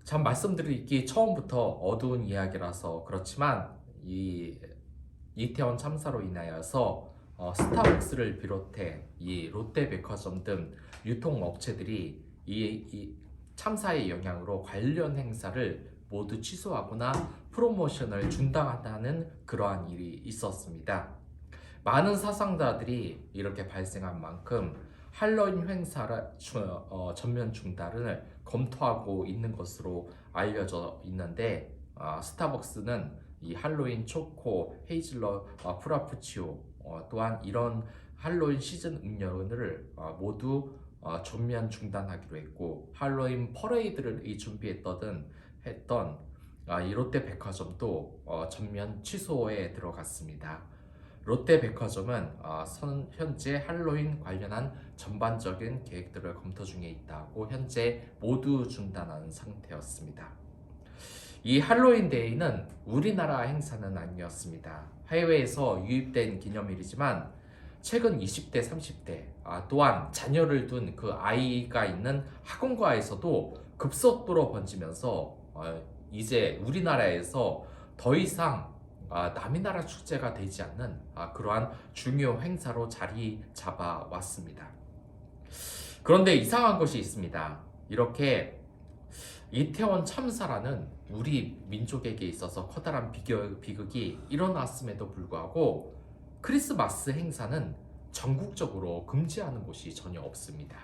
참 말씀드리기 처음부터 어두운 이야기라서 그렇지만 이태원 참사로 인하여서 스타벅스를 비롯해 이 롯데백화점 등 유통업체들이 이 참사의 영향으로 관련 행사를 모두 취소하거나 프로모션을 중단한다는 그러한 일이 있었습니다. 많은 사상자들이 이렇게 발생한 만큼 할로윈 행사를 전면 중단을 검토하고 있는 것으로 알려져 있는데, 스타벅스는 이 할로윈 초코, 헤이즐넛, 프라푸치오, 또한 이런 할로윈 시즌 음료를 모두 전면 중단하기로 했고, 할로윈 퍼레이드를 했던 이 롯데백화점도 전면 취소에 들어갔습니다. 롯데백화점은 현재 할로윈 관련한 전반적인 계획들을 검토 중에 있다고 현재 모두 중단한 상태였습니다. 이 할로윈 데이는 우리나라 행사는 아니었습니다. 해외에서 유입된 기념일이지만 최근 20대, 30대, 또한 자녀를 둔 그 아이가 있는 학원가에서도 급속도로 번지면서 이제 우리나라에서 더 이상 남의 나라 축제가 되지 않는 그러한 중요 행사로 자리 잡아 왔습니다. 그런데 이상한 것이 있습니다. 이렇게 이태원 참사라는 우리 민족에게 있어서 커다란 비극이 일어났음에도 불구하고 크리스마스 행사는 전국적으로 금지하는 곳이 전혀 없습니다.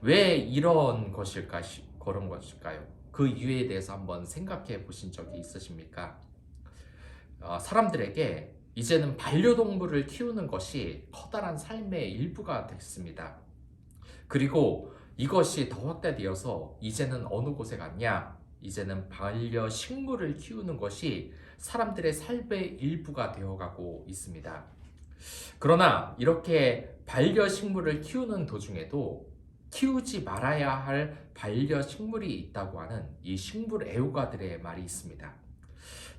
왜 그런 것일까요? 그 이유에 대해서 한번 생각해 보신 적이 있으십니까? 사람들에게 이제는 반려동물을 키우는 것이 커다란 삶의 일부가 됐습니다. 그리고 이것이 더 확대되어서 이제는 어느 곳에 갔냐? 이제는 반려식물을 키우는 것이 사람들의 삶의 일부가 되어가고 있습니다. 그러나 이렇게 반려식물을 키우는 도중에도 키우지 말아야 할 반려식물이 있다고 하는 이 식물 애호가들의 말이 있습니다.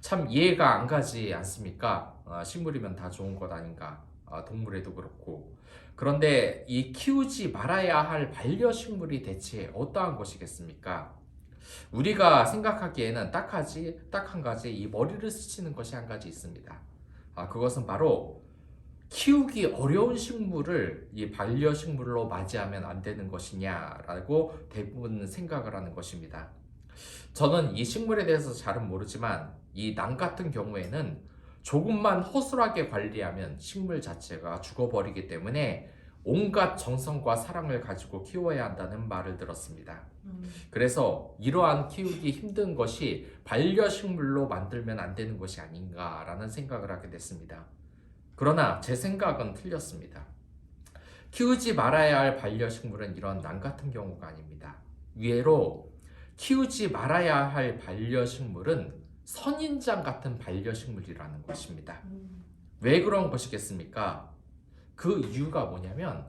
참 이해가 안 가지 않습니까? 식물이면 다 좋은 것 아닌가? 동물에도 그렇고. 그런데 이 키우지 말아야 할 반려식물이 대체 어떠한 것이겠습니까? 우리가 생각하기에는 딱 한 가지 이 머리를 스치는 것이 한 가지 있습니다. 그것은 바로 키우기 어려운 식물을 이 반려식물로 맞이하면 안 되는 것이냐라고 대부분 생각을 하는 것입니다. 저는 이 식물에 대해서 잘은 모르지만 이 낭 같은 경우에는 조금만 허술하게 관리하면 식물 자체가 죽어버리기 때문에 온갖 정성과 사랑을 가지고 키워야 한다는 말을 들었습니다. 그래서 이러한 키우기 힘든 것이 반려식물로 만들면 안 되는 것이 아닌가라는 생각을 하게 됐습니다. 그러나 제 생각은 틀렸습니다. 키우지 말아야 할 반려식물은 이런 낭 같은 경우가 아닙니다. 의외로 키우지 말아야 할 반려식물은 선인장 같은 반려식물이라는 것입니다. 왜 그런 것이겠습니까? 그 이유가 뭐냐면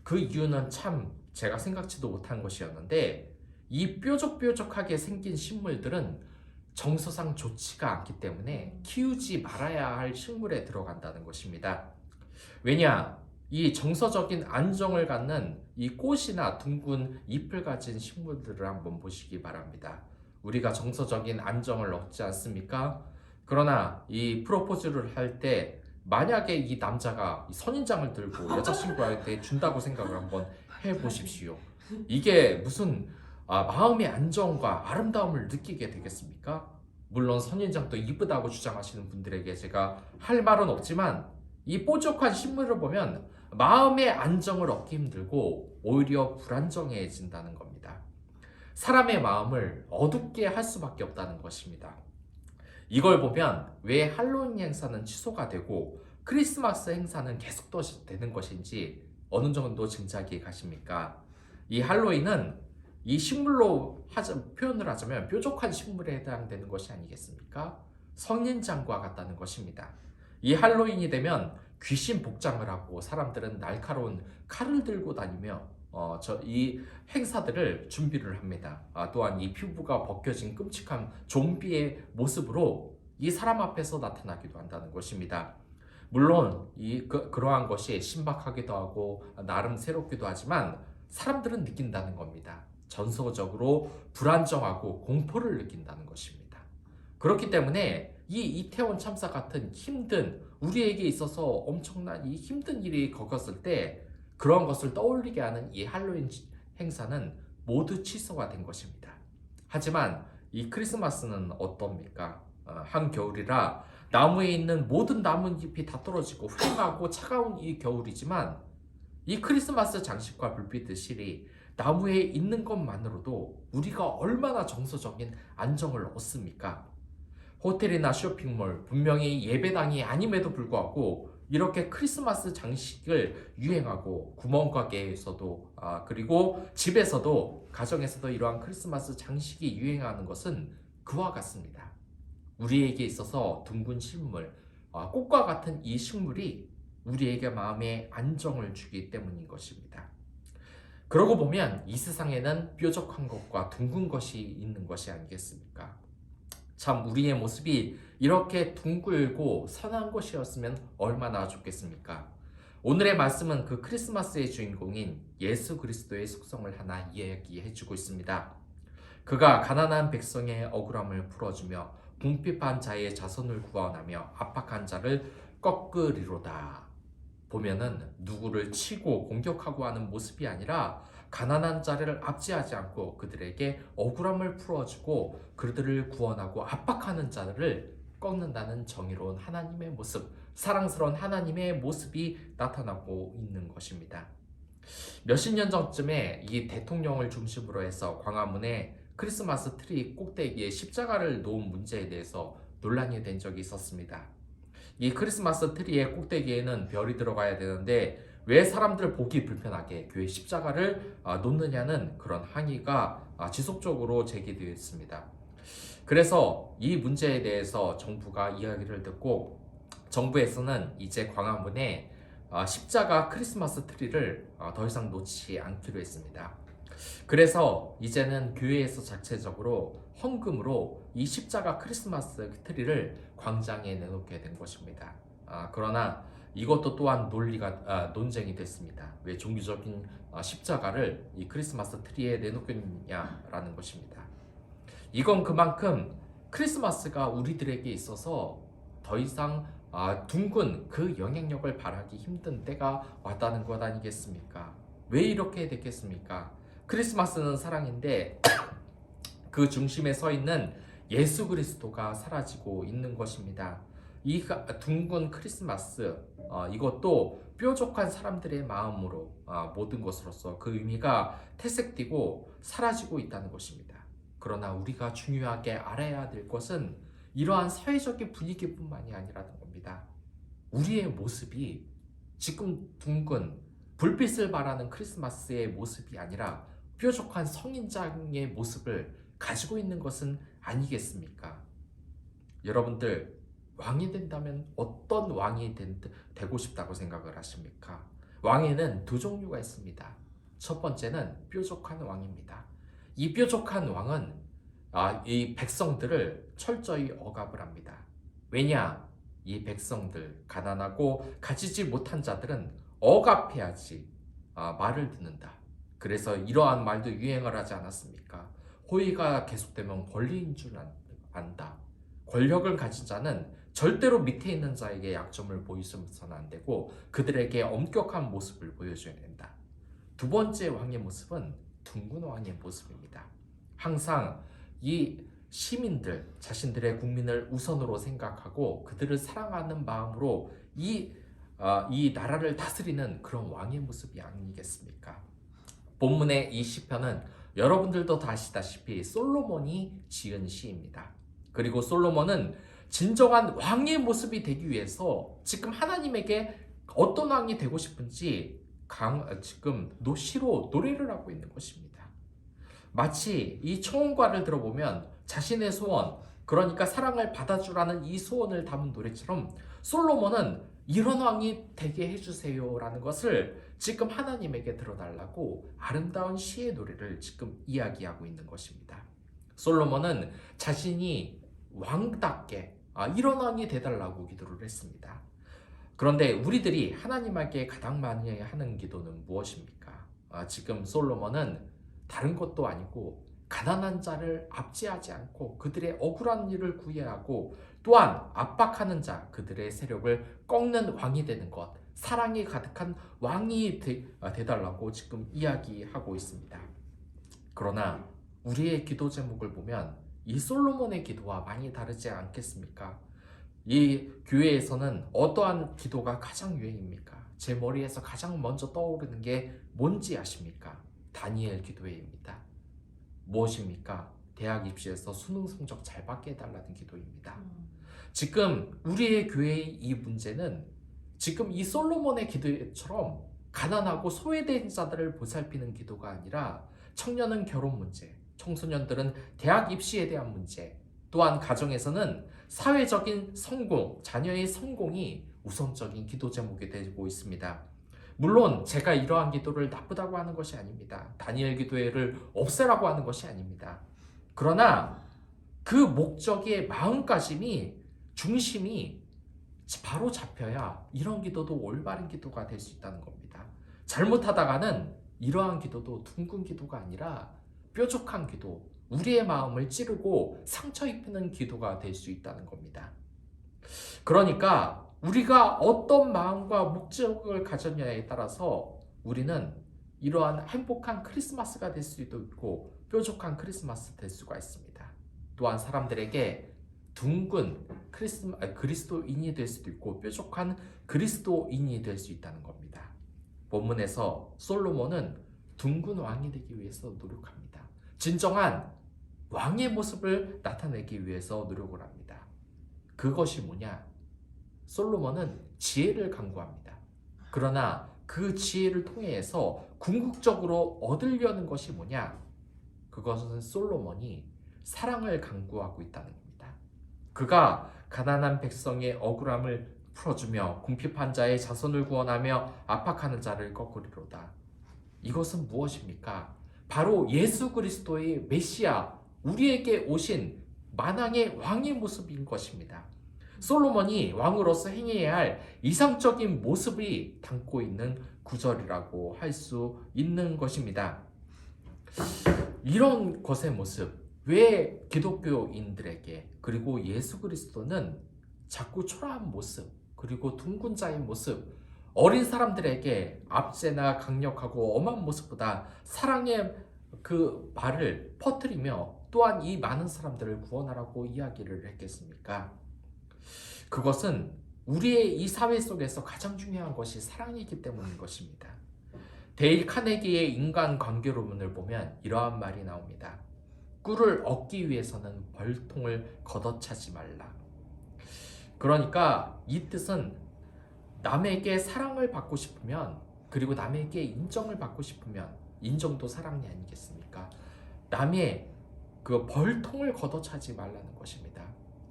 그 이유는 참 제가 생각지도 못한 것이었는데 이 뾰족뾰족하게 생긴 식물들은 정서상 좋지가 않기 때문에 키우지 말아야 할 식물에 들어간다는 것입니다. 왜냐? 이 정서적인 안정을 갖는 이 꽃이나 둥근 잎을 가진 식물들을 한번 보시기 바랍니다. 우리가 정서적인 안정을 얻지 않습니까? 그러나 이 프로포즈를 할 때 만약에 이 남자가 선인장을 들고 여자친구한테 준다고 생각을 한번 해보십시오. 이게 무슨 마음의 안정과 아름다움을 느끼게 되겠습니까? 물론 선인장도 이쁘다고 주장하시는 분들에게 제가 할 말은 없지만 이 뾰족한 식물을 보면 마음의 안정을 얻기 힘들고 오히려 불안정해진다는 겁니다. 사람의 마음을 어둡게 할 수밖에 없다는 것입니다. 이걸 보면 왜 할로윈 행사는 취소가 되고 크리스마스 행사는 계속 되는 것인지 어느 정도 짐작이 가십니까? 이 할로윈은 이 식물로 표현을 하자면 뾰족한 식물에 해당되는 것이 아니겠습니까? 선인장과 같다는 것입니다. 이 할로윈이 되면 귀신 복장을 하고 사람들은 날카로운 칼을 들고 다니며 이 행사들을 준비를 합니다. 또한 이 피부가 벗겨진 끔찍한 좀비의 모습으로 이 사람 앞에서 나타나기도 한다는 것입니다. 물론 그러한 것이 신박하기도 하고 나름 새롭기도 하지만 사람들은 느낀다는 겁니다. 전소적으로 불안정하고 공포를 느낀다는 것입니다. 그렇기 때문에 이 이태원 참사 같은 힘든, 우리에게 있어서 엄청난 이 힘든 일이 겪었을 때 그런 것을 떠올리게 하는 이 할로윈 행사는 모두 취소가 된 것입니다. 하지만 이 크리스마스는 어떻습니까? 한겨울이라 나무에 있는 모든 나뭇잎이 다 떨어지고 휑하고 차가운 이 겨울이지만 이 크리스마스 장식과 불빛의 실이 나무에 있는 것만으로도 우리가 얼마나 정서적인 안정을 얻습니까? 호텔이나 쇼핑몰, 분명히 예배당이 아님에도 불구하고 이렇게 크리스마스 장식을 유행하고 구멍가게에서도 그리고 집에서도 가정에서도 이러한 크리스마스 장식이 유행하는 것은 그와 같습니다. 우리에게 있어서 둥근 식물, 꽃과 같은 이 식물이 우리에게 마음에 안정을 주기 때문인 것입니다. 그러고 보면 이 세상에는 뾰족한 것과 둥근 것이 있는 것이 아니겠습니까? 참 우리의 모습이 이렇게 둥글고 선한 것이었으면 얼마나 좋겠습니까? 오늘의 말씀은 그 크리스마스의 주인공인 예수 그리스도의 속성을 하나 이야기해주고 있습니다. 그가 가난한 백성의 억울함을 풀어주며 궁핍한 자의 자손을 구원하며 압박한 자를 꺾으리로다. 보면은 누구를 치고 공격하고 하는 모습이 아니라 가난한 자를 압제하지 않고 그들에게 억울함을 풀어주고 그들을 구원하고 압박하는 자들을 꺾는다는 정의로운 하나님의 모습, 사랑스러운 하나님의 모습이 나타나고 있는 것입니다. 몇십 년 전쯤에 이 대통령을 중심으로 해서 광화문에 크리스마스 트리 꼭대기에 십자가를 놓은 문제에 대해서 논란이 된 적이 있었습니다. 이 크리스마스 트리의 꼭대기에는 별이 들어가야 되는데 왜 사람들 보기 불편하게 교회 십자가를 놓느냐는 그런 항의가 지속적으로 제기되었습니다. 그래서 이 문제에 대해서 정부가 이야기를 듣고 정부에서는 이제 광화문에 십자가 크리스마스 트리를 더 이상 놓지 않기로 했습니다. 그래서 이제는 교회에서 자체적으로 헌금으로 이 십자가 크리스마스 트리를 광장에 내놓게 된 것입니다. 그러나 이것도 또한 논쟁이 됐습니다. 왜 종교적인 십자가를 이 크리스마스 트리에 내놓겠느냐라는 것입니다. 이건 그만큼 크리스마스가 우리들에게 있어서 더 이상 둥근 그 영향력을 발하기 힘든 때가 왔다는 것 아니겠습니까? 왜 이렇게 됐겠습니까? 크리스마스는 사랑인데 그 중심에 서 있는 예수 그리스도가 사라지고 있는 것입니다. 이 둥근 크리스마스 이것도 뾰족한 사람들의 마음으로 모든 것으로서 그 의미가 퇴색되고 사라지고 있다는 것입니다. 그러나 우리가 중요하게 알아야 될 것은 이러한 사회적인 분위기뿐만이 아니라는 겁니다. 우리의 모습이 지금 둥근 불빛을 발하는 크리스마스의 모습이 아니라 뾰족한 성인장의 모습을 가지고 있는 것은 아니겠습니까? 여러분들 왕이 된다면 어떤 왕이 되고 싶다고 생각을 하십니까? 왕에는 두 종류가 있습니다. 첫 번째는 뾰족한 왕입니다. 이 뾰족한 왕은 이 백성들을 철저히 억압을 합니다. 왜냐? 이 백성들, 가난하고 가지지 못한 자들은 억압해야지 말을 듣는다. 그래서 이러한 말도 유행을 하지 않았습니까? 호의가 계속되면 권리인 줄 안다. 권력을 가진 자는 절대로 밑에 있는 자에게 약점을 보여서는 안 되고 그들에게 엄격한 모습을 보여줘야 된다. 두 번째 왕의 모습은 둥근 왕의 모습입니다. 항상 이 시민들, 자신들의 국민을 우선으로 생각하고 그들을 사랑하는 마음으로 이 나라를 다스리는 그런 왕의 모습이 아니겠습니까? 본문의 이 시편은 여러분들도 다 아시다시피 솔로몬이 지은 시입니다. 그리고 솔로몬은 진정한 왕의 모습이 되기 위해서 지금 하나님에게 어떤 왕이 되고 싶은지 지금 시로 노래를 하고 있는 것입니다. 마치 이 청혼과를 들어보면 자신의 소원, 그러니까 사랑을 받아주라는 이 소원을 담은 노래처럼 솔로몬은 이런 왕이 되게 해주세요라는 것을 지금 하나님에게 들어달라고 아름다운 시의 노래를 지금 이야기하고 있는 것입니다. 솔로몬은 자신이 왕답게 이런 왕이 되달라고 기도를 했습니다. 그런데 우리들이 하나님에게 가장 많이 하는 기도는 무엇입니까? 지금 솔로몬은 다른 것도 아니고 가난한 자를 압제하지 않고 그들의 억울한 일을 구애하고 또한 압박하는 자, 그들의 세력을 꺾는 왕이 되는 것, 사랑이 가득한 왕이 되달라고 지금 이야기하고 있습니다. 그러나 우리의 기도 제목을 보면 이 솔로몬의 기도와 많이 다르지 않겠습니까? 이 교회에서는 어떠한 기도가 가장 유행입니까? 제 머리에서 가장 먼저 떠오르는 게 뭔지 아십니까? 다니엘 기도회입니다. 무엇입니까? 대학 입시에서 수능 성적 잘 받게 해달라는 기도입니다. 지금 우리의 교회의 이 문제는 지금 이 솔로몬의 기도처럼 가난하고 소외된 자들을 보살피는 기도가 아니라 청년은 결혼 문제, 청소년들은 대학 입시에 대한 문제, 또한 가정에서는 사회적인 성공, 자녀의 성공이 우선적인 기도 제목이 되고 있습니다. 물론 제가 이러한 기도를 나쁘다고 하는 것이 아닙니다. 다니엘 기도회를 없애라고 하는 것이 아닙니다. 그러나 그 목적의 마음가짐이, 중심이 바로 잡혀야 이런 기도도 올바른 기도가 될 수 있다는 겁니다. 잘못하다가는 이러한 기도도 둥근 기도가 아니라 뾰족한 기도, 우리의 마음을 찌르고 상처 입히는 기도가 될 수 있다는 겁니다. 그러니까 우리가 어떤 마음과 목적을 가졌냐에 따라서 우리는 이러한 행복한 크리스마스가 될 수도 있고 뾰족한 크리스마스 될 수가 있습니다. 또한 사람들에게 둥근 그리스도인이 될 수도 있고 뾰족한 그리스도인이 될 수 있다는 겁니다. 본문에서 솔로몬은 둥근 왕이 되기 위해서 노력합니다. 진정한 왕의 모습을 나타내기 위해서 노력을 합니다. 그것이 뭐냐? 솔로몬은 지혜를 강구합니다. 그러나 그 지혜를 통해서 궁극적으로 얻으려는 것이 뭐냐? 그것은 솔로몬이 사랑을 강구하고 있다는 겁니다. 그가 가난한 백성의 억울함을 풀어주며 궁핍한 자의 자손을 구원하며 압박하는 자를 꺾으리로다. 이것은 무엇입니까? 바로 예수 그리스도의 메시아, 우리에게 오신 만왕의 왕의 모습인 것입니다. 솔로몬이 왕으로서 행해야 할 이상적인 모습이 담고 있는 구절이라고 할 수 있는 것입니다. 이런 것의 모습, 왜 기독교인들에게 그리고 예수 그리스도는 자꾸 초라한 모습, 그리고 둥근 자의 모습, 어린 사람들에게 압제나 강력하고 엄한 모습보다 사랑의 그 말을 퍼뜨리며 또한 이 많은 사람들을 구원하라고 이야기를 했겠습니까? 그것은 우리의 이 사회 속에서 가장 중요한 것이 사랑이기 때문인 것입니다. 데일 카네기의 인간 관계론을 보면 이러한 말이 나옵니다. 꿀을 얻기 위해서는 벌통을 걷어차지 말라. 그러니까 이 뜻은 남에게 사랑을 받고 싶으면, 그리고 남에게 인정을 받고 싶으면 인정도 사랑이 아니겠습니까? 남의 그 벌통을 걷어차지 말라는 것입니다.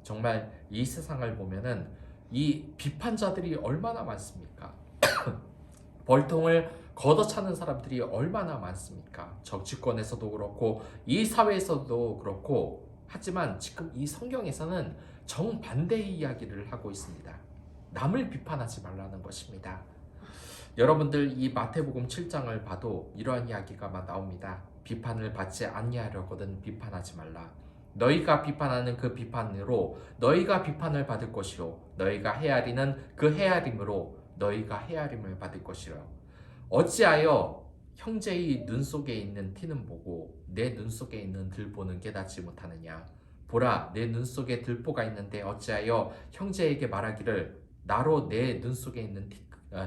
정말 이 세상을 보면은 이 비판자들이 얼마나 많습니까? 벌통을 걷어차는 사람들이 얼마나 많습니까? 정치권에서도 그렇고 이 사회에서도 그렇고, 하지만 지금 이 성경에서는 정반대의 이야기를 하고 있습니다. 남을 비판하지 말라는 것입니다. 여러분들 이 마태복음 7장을 봐도 이러한 이야기가 나옵니다. 비판을 받지 아니하려거든 비판하지 말라. 너희가 비판하는 그 비판으로 너희가 비판을 받을 것이요 너희가 헤아리는 그 헤아림으로 너희가 헤아림을 받을 것이라. 어찌하여 형제의 눈 속에 있는 티는 보고 내 눈 속에 있는 들보는 깨닫지 못하느냐. 보라, 내 눈 속에 들보가 있는데 어찌하여 형제에게 말하기를 나로 내 눈 속에 있는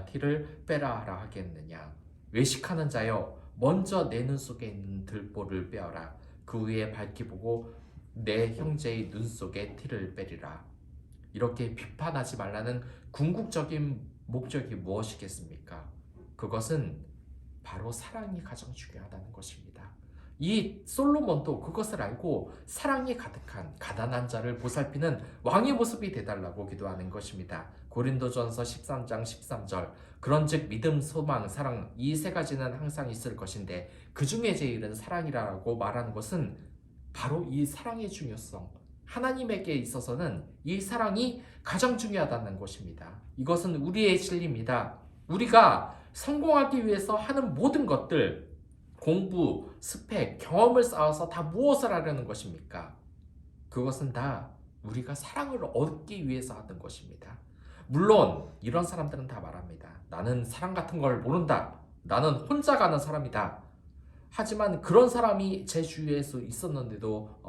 티를 빼라 하라 하겠느냐. 외식하는 자여, 먼저 내 눈 속에 있는 들보를 빼어라. 그 위에 밝히 보고 내 형제의 눈 속에 티를 빼리라. 이렇게 비판하지 말라는 궁극적인 목적이 무엇이겠습니까? 그것은 바로 사랑이 가장 중요하다는 것입니다. 이 솔로몬도 그것을 알고 사랑이 가득한 가난한 자를 보살피는 왕의 모습이 되달라고 기도하는 것입니다. 고린도전서 13장 13절, 그런즉 믿음, 소망, 사랑, 이 세 가지는 항상 있을 것인데 그 중에 제일은 사랑이라고 말하는 것은 바로 이 사랑의 중요성, 하나님에게 있어서는 이 사랑이 가장 중요하다는 것입니다. 이것은 우리의 진리입니다. 우리가 성공하기 위해서 하는 모든 것들, 공부, 스펙, 경험을 쌓아서 다 무엇을 하려는 것입니까? 그것은 다 우리가 사랑을 얻기 위해서 하는 것입니다. 물론 이런 사람들은 다 말합니다. 나는 사랑 같은 걸 모른다. 나는 혼자 가는 사람이다. 하지만 그런 사람이 제 주위에서 있었는데도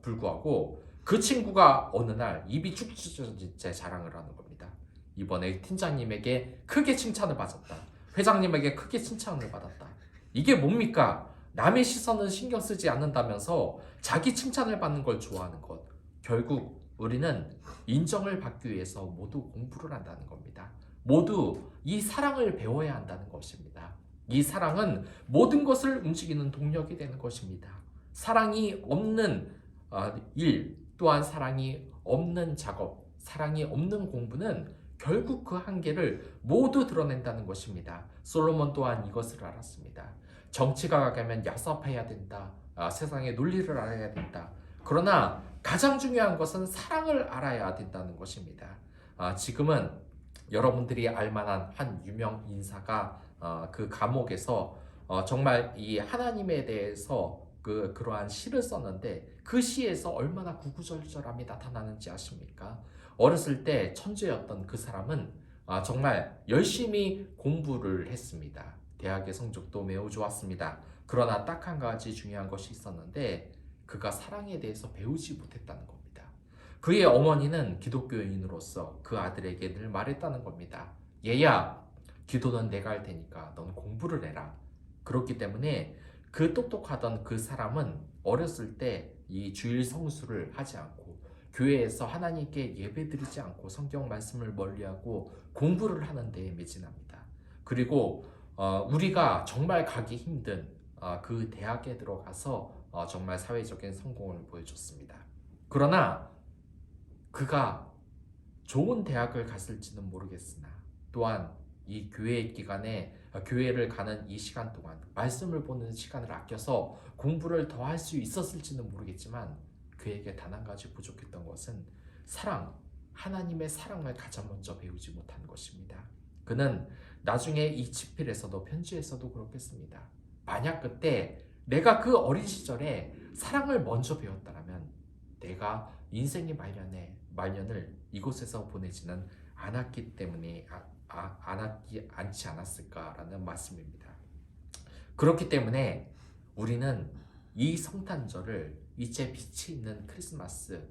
불구하고 그 친구가 어느 날 입이 축 처진 제 자랑을 하는 겁니다. 이번에 팀장님에게 크게 칭찬을 받았다. 회장님에게 크게 칭찬을 받았다. 이게 뭡니까? 남의 시선은 신경 쓰지 않는다면서 자기 칭찬을 받는 걸 좋아하는 것. 결국 우리는 인정을 받기 위해서 모두 공부를 한다는 겁니다. 모두 이 사랑을 배워야 한다는 것입니다. 이 사랑은 모든 것을 움직이는 동력이 되는 것입니다. 사랑이 없는 일, 또한 사랑이 없는 작업, 사랑이 없는 공부는 결국 그 한계를 모두 드러낸다는 것입니다. 솔로몬 또한 이것을 알았습니다. 정치가 가면 야섭해야 된다. 세상의 논리를 알아야 된다. 그러나 가장 중요한 것은 사랑을 알아야 된다는 것입니다. 지금은 여러분들이 알만한 한 유명 인사가 그 감옥에서 정말 이 하나님에 대해서 그러한 시를 썼는데 그 시에서 얼마나 구구절절함이 나타나는지 아십니까? 어렸을 때 천재였던 그 사람은 정말 열심히 공부를 했습니다. 대학의 성적도 매우 좋았습니다. 그러나 딱 한 가지 중요한 것이 있었는데 그가 사랑에 대해서 배우지 못했다는 겁니다. 그의 어머니는 기독교인으로서 그 아들에게 늘 말했다는 겁니다. 얘야, 기도는 내가 할 테니까 넌 공부를 해라. 그렇기 때문에 그 똑똑하던 그 사람은 어렸을 때 이 주일 성수를 하지 않고 교회에서 하나님께 예배드리지 않고 성경 말씀을 멀리하고 공부를 하는 데에 매진합니다. 그리고 우리가 정말 가기 힘든 그 대학에 들어가서 정말 사회적인 성공을 보여줬습니다. 그러나 그가 좋은 대학을 갔을지는 모르겠으나 또한 이 교회 기간에 교회를 가는 이 시간 동안 말씀을 보는 시간을 아껴서 공부를 더 할 수 있었을지는 모르겠지만 그에게 단 한 가지 부족했던 것은 사랑, 하나님의 사랑을 가장 먼저 배우지 못한 것입니다. 그는 나중에 이 집필에서도 편지에서도 그렇겠습니다. 만약 그때 내가 그 어린 시절에 사랑을 먼저 배웠다면 내가 인생의 말년을 이곳에서 보내지는 않았기 때문에 않지 않았을까라는 말씀입니다. 그렇기 때문에 우리는 이 성탄절을 이제 빛이 있는 크리스마스,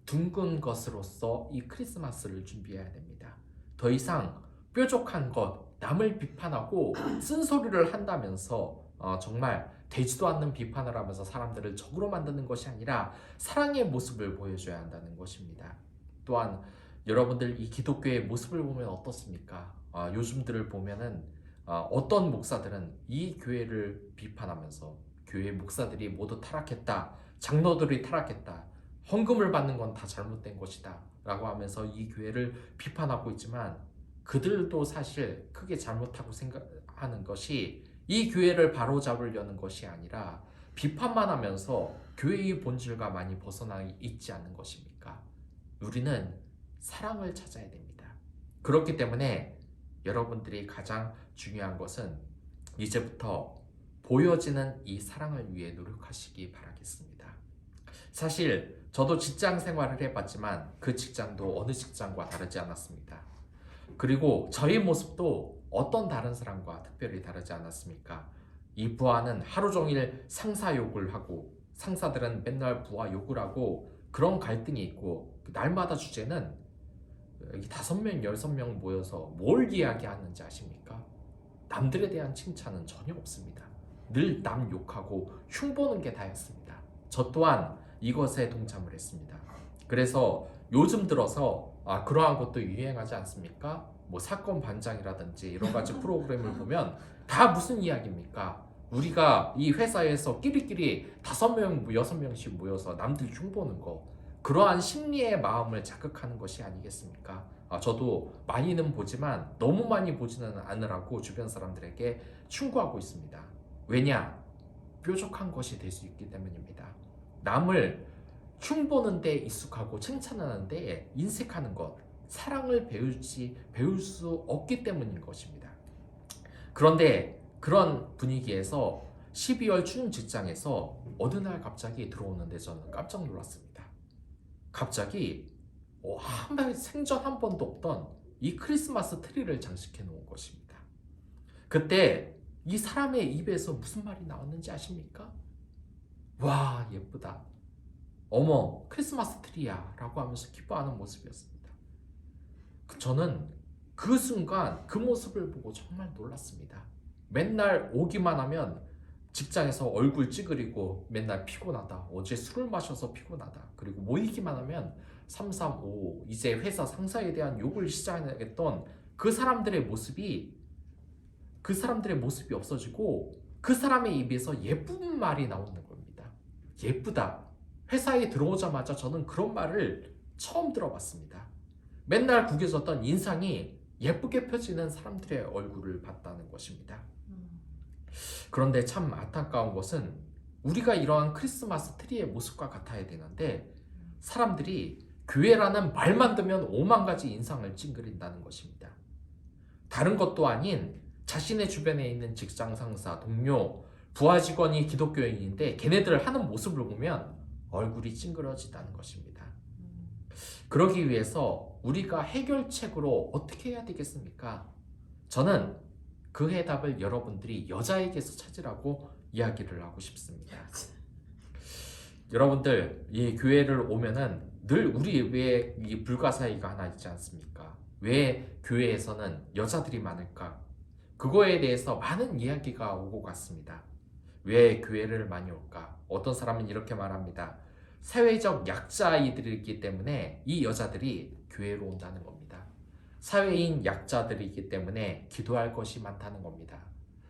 둥근 것으로서 이 크리스마스를 준비해야 됩니다. 더 이상 뾰족한 것, 남을 비판하고 쓴소리를 한다면서 정말 되지도 않는 비판을 하면서 사람들을 적으로 만드는 것이 아니라 사랑의 모습을 보여줘야 한다는 것입니다. 또한 여러분들 이 기독교의 모습을 보면 어떻습니까? 요즘들을 보면은 어떤 목사들은 이 교회를 비판하면서 교회 목사들이 모두 타락했다, 장로들이 타락했다, 헌금을 받는 건 다 잘못된 것이다 라고 하면서 이 교회를 비판하고 있지만 그들도 사실 크게 잘못하고 생각하는 것이 이 교회를 바로잡으려는 것이 아니라 비판만 하면서 교회의 본질과 많이 벗어나 있지 않는 것입니까? 우리는 사랑을 찾아야 됩니다. 그렇기 때문에 여러분들이 가장 중요한 것은 이제부터 보여지는 이 사랑을 위해 노력하시기 바라겠습니다. 사실 저도 직장 생활을 해봤지만 그 직장도 어느 직장과 다르지 않았습니다. 그리고 저희 모습도 어떤 다른 사람과 특별히 다르지 않았습니까? 이 부하는 하루 종일 상사 욕을 하고 상사들은 맨날 부하 욕을 하고 그런 갈등이 있고 날마다 주제는 5명, 6명 모여서 뭘 이야기하는지 아십니까? 남들에 대한 칭찬은 전혀 없습니다. 늘 남 욕하고 흉보는 게 다였습니다. 저 또한 이것에 동참을 했습니다. 그래서 요즘 들어서 그러한 것도 유행하지 않습니까? 뭐 사건 반장이라든지 이런 가지 프로그램을 보면 다 무슨 이야기입니까? 우리가 이 회사에서 끼리끼리 5명, 6명씩 모여서 남들 흉보는 거, 그러한 심리의 마음을 자극하는 것이 아니겠습니까? 저도 많이는 보지만 너무 많이 보지는 않으라고 주변 사람들에게 충고하고 있습니다. 왜냐? 뾰족한 것이 될 수 있기 때문입니다. 남을 흉보는 데 익숙하고 칭찬하는 데 인색하는 것, 사랑을 배울 수 없기 때문인 것입니다. 그런데 그런 분위기에서 12월 추운 직장에서 어느 날 갑자기 들어오는데 저는 깜짝 놀랐습니다. 갑자기 생전 한 번도 없던 이 크리스마스 트리를 장식해 놓은 것입니다. 그때 이 사람의 입에서 무슨 말이 나왔는지 아십니까? 와, 예쁘다. 어머, 크리스마스 트리야 라고 하면서 기뻐하는 모습이었습니다. 저는 그 순간 그 모습을 보고 정말 놀랐습니다. 맨날 오기만 하면 직장에서 얼굴 찌그리고 맨날 피곤하다. 어제 술을 마셔서 피곤하다. 그리고 모이기만 하면 335 이제 회사 상사에 대한 욕을 시작했던 그 사람들의 모습이 없어지고 그 사람의 입에서 예쁜 말이 나오는 겁니다. 예쁘다. 회사에 들어오자마자 저는 그런 말을 처음 들어봤습니다. 맨날 구겨졌던 인상이 예쁘게 펴지는 사람들의 얼굴을 봤다는 것입니다. 그런데 참 안타까운 것은 우리가 이러한 크리스마스 트리의 모습과 같아야 되는데 사람들이 교회라는 말만 듣면 5만 가지 인상을 찡그린다는 것입니다. 다른 것도 아닌 자신의 주변에 있는 직장 상사, 동료, 부하 직원이 기독교인인데 걔네들 하는 모습을 보면 얼굴이 찡그러지다는 것입니다. 그러기 위해서 우리가 해결책으로 어떻게 해야 되겠습니까? 저는 그 해답을 여러분들이 여자에게서 찾으라고 이야기를 하고 싶습니다. 여러분들 이 교회를 오면은 늘 우리 왜 이 불가사의가 하나 있지 않습니까? 왜 교회에서는 여자들이 많을까? 그거에 대해서 많은 이야기가 오고 갔습니다. 왜 교회를 많이 올까? 어떤 사람은 이렇게 말합니다. 사회적 약자아이들이기 때문에 이 여자들이 교회로 온다는 겁니다. 사회인 약자들이기 때문에 기도할 것이 많다는 겁니다.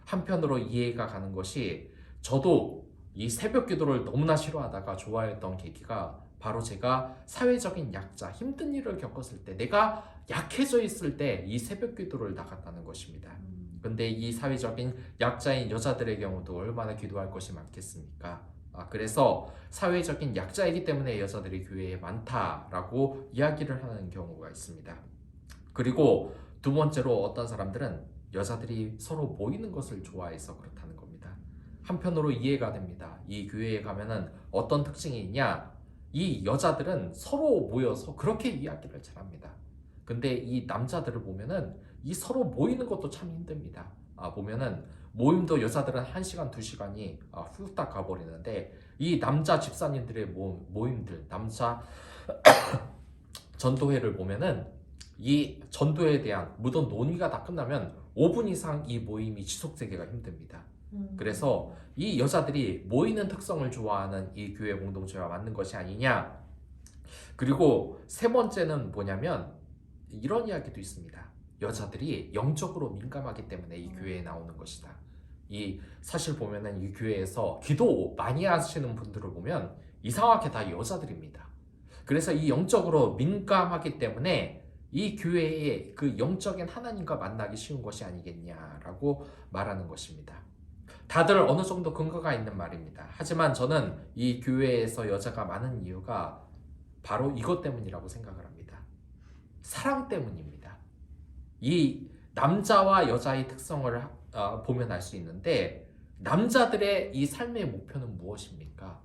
한편으로 이해가 가는 것이 저도 이 새벽 기도를 너무나 싫어하다가 좋아했던 계기가 바로 제가 사회적인 약자, 힘든 일을 겪었을 때 내가 약해져 있을 때 이 새벽 기도를 나갔다는 것입니다. 근데 이 사회적인 약자인 여자들의 경우도 얼마나 기도할 것이 많겠습니까? 그래서 사회적인 약자이기 때문에 여자들이 교회에 많다라고 이야기를 하는 경우가 있습니다. 그리고 두 번째로 어떤 사람들은 여자들이 서로 모이는 것을 좋아해서 그렇다는 겁니다. 한편으로 이해가 됩니다. 이 교회에 가면은 어떤 특징이 있냐? 이 여자들은 서로 모여서 그렇게 이야기를 잘합니다. 근데 이 남자들을 보면은 이 서로 모이는 것도 참 힘듭니다. 보면은 모임도 여자들은 1시간, 2시간이 후딱 가버리는데 이 남자 집사님들의 모임들, 남자 전도회를 보면은 이 전도회에 대한 모든 논의가 다 끝나면 5분 이상 이 모임이 지속되기가 힘듭니다. 그래서 이 여자들이 모이는 특성을 좋아하는 이 교회 공동체와 맞는 것이 아니냐. 그리고 세 번째는 뭐냐면 이런 이야기도 있습니다. 여자들이 영적으로 민감하기 때문에 이 교회에 나오는 것이다. 이 사실 보면은 이 교회에서 기도 많이 하시는 분들을 보면 이상하게 다 여자들입니다. 그래서 이 영적으로 민감하기 때문에 이 교회의 그 영적인 하나님과 만나기 쉬운 것이 아니겠냐라고 말하는 것입니다. 다들 어느 정도 근거가 있는 말입니다. 하지만 저는 이 교회에서 여자가 많은 이유가 바로 이것 때문이라고 생각을 합니다. 사랑 때문입니다. 이 남자와 여자의 특성을 보면 알 수 있는데 남자들의 이 삶의 목표는 무엇입니까?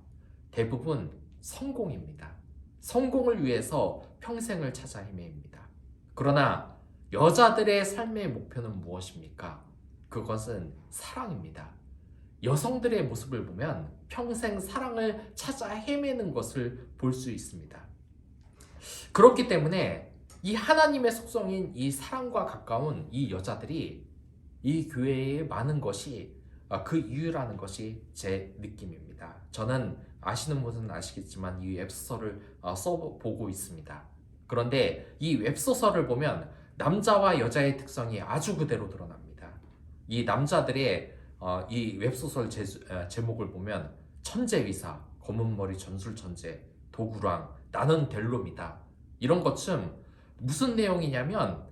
대부분 성공입니다. 성공을 위해서 평생을 찾아 헤매입니다. 그러나 여자들의 삶의 목표는 무엇입니까? 그것은 사랑입니다. 여성들의 모습을 보면 평생 사랑을 찾아 헤매는 것을 볼 수 있습니다. 그렇기 때문에 이 하나님의 속성인 이 사랑과 가까운 이 여자들이 이 교회에 많은 것이 그 이유라는 것이 제 느낌입니다. 저는 아시는 분은 아시겠지만 이 웹소설을 써보고 있습니다. 그런데 이 웹소설을 보면 남자와 여자의 특성이 아주 그대로 드러납니다. 이 남자들의 이 웹소설 제목을 보면 천재의사, 검은머리 전술천재, 도구랑, 나는 델롬이다. 이런 것쯤 무슨 내용이냐면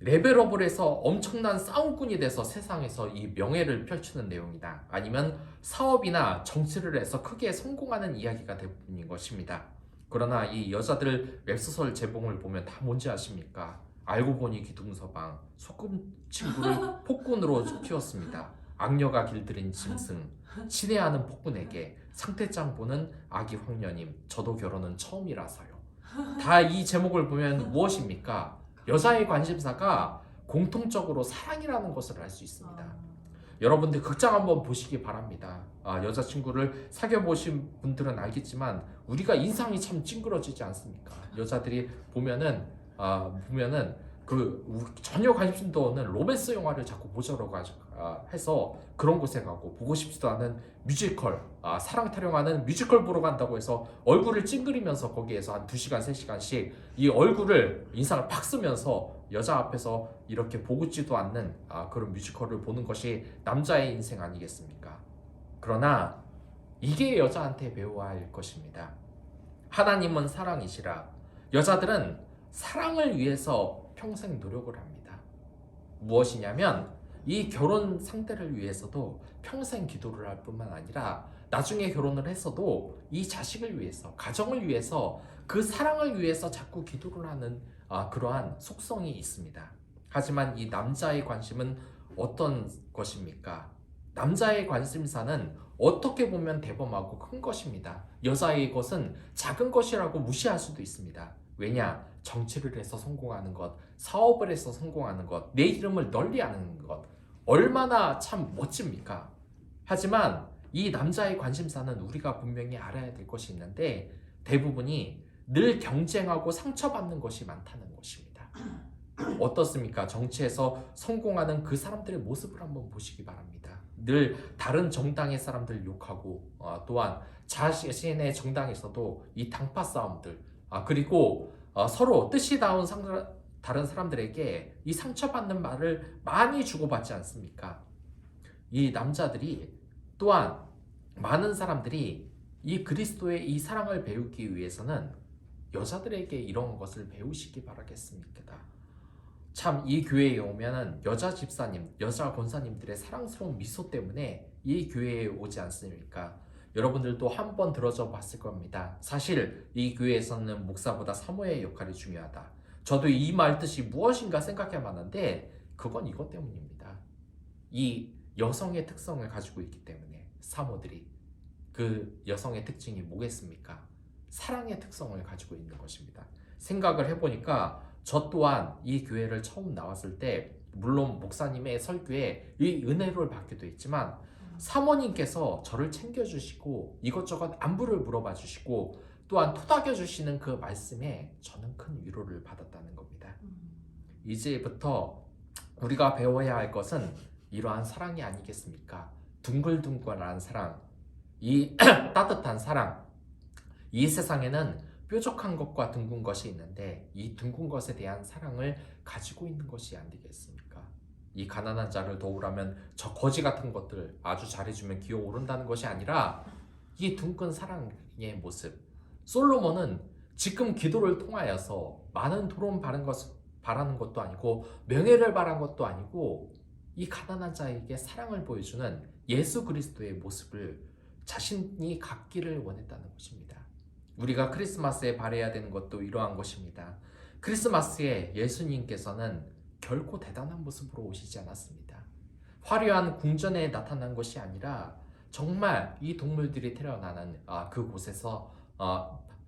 레벨업을 해서 엄청난 싸움꾼이 돼서 세상에서 이 명예를 펼치는 내용이다. 아니면 사업이나 정치를 해서 크게 성공하는 이야기가 대부분인 것입니다. 그러나 이 여자들 웹소설 제목을 보면 다 뭔지 아십니까? 알고 보니 기둥서방, 소꿉 친구를 폭군으로 키웠습니다. 악녀가 길들인 짐승, 친애하는 폭군에게 상태장 보는 아기 황녀님, 저도 결혼은 처음이라서요. 다 이 제목을 보면 무엇입니까? 여자의 관심사가 공통적으로 사랑이라는 것을 알 수 있습니다. 여러분들 극장 한번 보시기 바랍니다. 여자친구를 사귀어 보신 분들은 알겠지만 우리가 인상이 참 찡그러지지 않습니까? 여자들이 보면은 전혀 관심도 없는 로맨스 영화를 자꾸 보자고 해서 그런 곳에 가고, 보고 싶지도 않은 뮤지컬, 사랑 타령하는 뮤지컬 보러 간다고 해서 얼굴을 찡그리면서 거기에서 한 2시간 3시간씩 이 얼굴을 인상을 팍 쓰면서 여자 앞에서 이렇게 보고 있지도 않는 그런 뮤지컬을 보는 것이 남자의 인생 아니겠습니까? 그러나 이게 여자한테 배워야 할 것입니다. 하나님은 사랑이시라. 여자들은 사랑을 위해서 평생 노력을 합니다. 무엇이냐면 이 결혼 상대를 위해서도 평생 기도를 할 뿐만 아니라 나중에 결혼을 했어도 이 자식을 위해서, 가정을 위해서, 그 사랑을 위해서 자꾸 기도를 하는 그러한 속성이 있습니다. 하지만 이 남자의 관심은 어떤 것입니까? 남자의 관심사는 어떻게 보면 대범하고 큰 것입니다. 여자의 것은 작은 것이라고 무시할 수도 있습니다. 왜냐? 정치를 해서 성공하는 것, 사업을 해서 성공하는 것, 내 이름을 널리 아는 것, 얼마나 참 멋집니까? 하지만 이 남자의 관심사는 우리가 분명히 알아야 될 것이 있는데 대부분이 늘 경쟁하고 상처받는 것이 많다는 것입니다. 어떻습니까? 정치에서 성공하는 그 사람들의 모습을 한번 보시기 바랍니다. 늘 다른 정당의 사람들 욕하고, 또한 자신의 정당에서도 이 당파 싸움들, 그리고 서로 뜻이 다른 사람들에게 이 상처받는 말을 많이 주고받지 않습니까? 이 남자들이, 또한 많은 사람들이 이 그리스도의 이 사랑을 배우기 위해서는 여자들에게 이런 것을 배우시기 바라겠습니다. 참 이 교회에 오면은 여자 집사님, 여자 권사님들의 사랑스러운 미소 때문에 이 교회에 오지 않습니까? 여러분들도 한번 들어져 봤을 겁니다. 사실 이 교회에서는 목사보다 사모의 역할이 중요하다. 저도 이 말 뜻이 무엇인가 생각해 봤는데 그건 이것 때문입니다. 이 여성의 특성을 가지고 있기 때문에 사모들이, 그 여성의 특징이 뭐겠습니까? 사랑의 특성을 가지고 있는 것입니다. 생각을 해보니까 저 또한 이 교회를 처음 나왔을 때 물론 목사님의 설교에 이 은혜를 받기도 했지만 사모님께서 저를 챙겨주시고 이것저것 안부를 물어봐 주시고 또한 토닥여 주시는 그 말씀에 저는 큰 위로를 받았다는 겁니다. 이제부터 우리가 배워야 할 것은 이러한 사랑이 아니겠습니까? 둥글둥글한 사랑, 이 따뜻한 사랑. 이 세상에는 뾰족한 것과 둥근 것이 있는데 이 둥근 것에 대한 사랑을 가지고 있는 것이 안 되겠습니까? 이 가난한 자를 도우라면 저 거지 같은 것들 아주 잘해주면 기어오른다는 것이 아니라 이 둥근 사랑의 모습. 솔로몬은 지금 기도를 통하여서 많은 돈을 바라는 것도 아니고 명예를 바란 것도 아니고 이 가난한 자에게 사랑을 보여주는 예수 그리스도의 모습을 자신이 갖기를 원했다는 것입니다. 우리가 크리스마스에 바라야 되는 것도 이러한 것입니다. 크리스마스에 예수님께서는 결코 대단한 모습으로 오시지 않았습니다. 화려한 궁전에 나타난 것이 아니라 정말 이 동물들이 태어나는 그곳에서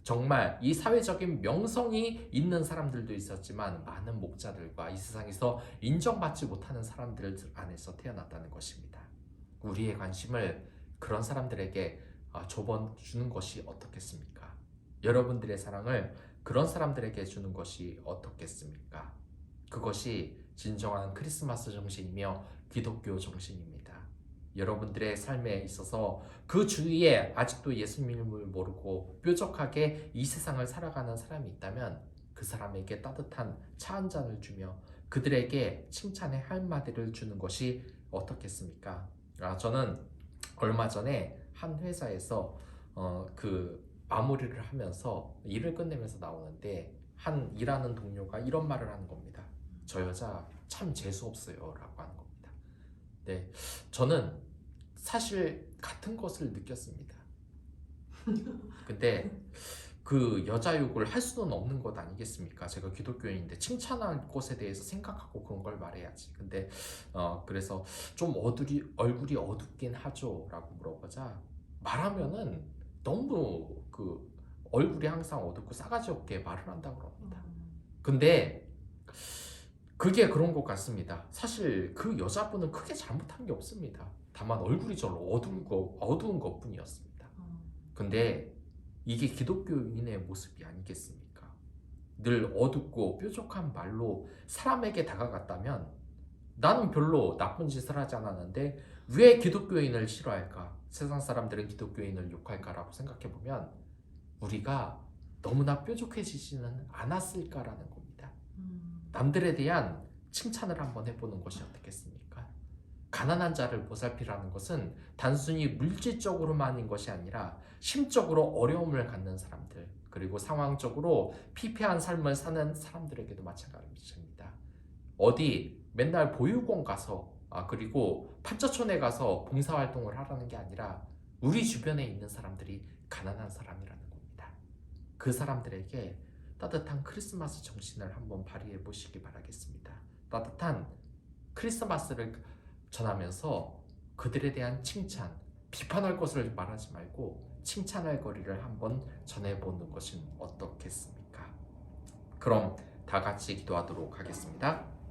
정말 이 사회적인 명성이 있는 사람들도 있었지만 많은 목자들과 이 세상에서 인정받지 못하는 사람들 안에서 태어났다는 것입니다. 우리의 관심을 그런 사람들에게 주는 것이 어떻겠습니까? 여러분들의 사랑을 그런 사람들에게 주는 것이 어떻겠습니까? 그것이 진정한 크리스마스 정신이며 기독교 정신입니다. 여러분들의 삶에 있어서 그 주위에 아직도 예수님을 모르고 뾰족하게 이 세상을 살아가는 사람이 있다면 그 사람에게 따뜻한 차 한 잔을 주며 그들에게 칭찬의 한마디를 주는 것이 어떻겠습니까? 저는 얼마 전에 한 회사에서 마무리를 하면서 일을 끝내면서 나오는데 한 일하는 동료가 이런 말을 하는 겁니다. 저 여자 참 재수없어요 라고 하는 겁니다. 네, 저는 사실 같은 것을 느꼈습니다. 근데 그 여자욕을 할 수는 없는 것 아니겠습니까? 제가 기독교인인데 칭찬할 것에 대해서 생각하고 그런 걸 말해야지. 근데 그래서 좀 얼굴이 어둡긴 하죠라고 물어보자 말하면은 너무 그 얼굴이 항상 어둡고 싸가지 없게 말을 한다고 그럽니다. 근데 그게 그런 것 같습니다. 사실 그 여자분은 크게 잘못한 게 없습니다. 다만 얼굴이 좀 어두운 것뿐이었습니다. 근데 이게 기독교인의 모습이 아니겠습니까? 늘 어둡고 뾰족한 말로 사람에게 다가갔다면 나는 별로 나쁜 짓을 하지 않았는데 왜 기독교인을 싫어할까? 세상 사람들은 기독교인을 욕할까라고 생각해보면 우리가 너무나 뾰족해지지는 않았을까라는 겁니다. 남들에 대한 칭찬을 한번 해보는 것이 어떻겠습니까? 가난한 자를 보살피라는 것은 단순히 물질적으로만인 것이 아니라 심적으로 어려움을 갖는 사람들, 그리고 상황적으로 피폐한 삶을 사는 사람들에게도 마찬가지입니다. 어디 맨날 보육원 가서 그리고 판자촌에 가서 봉사활동을 하라는 게 아니라 우리 주변에 있는 사람들이 가난한 사람이라는 겁니다. 그 사람들에게 따뜻한 크리스마스 정신을 한번 발휘해 보시기 바라겠습니다. 따뜻한 크리스마스를 전하면서 그들에 대한 칭찬, 비판할 것을 말하지 말고 칭찬할 거리를 한번 전해보는 것은 어떻겠습니까? 그럼 다 같이 기도하도록 하겠습니다.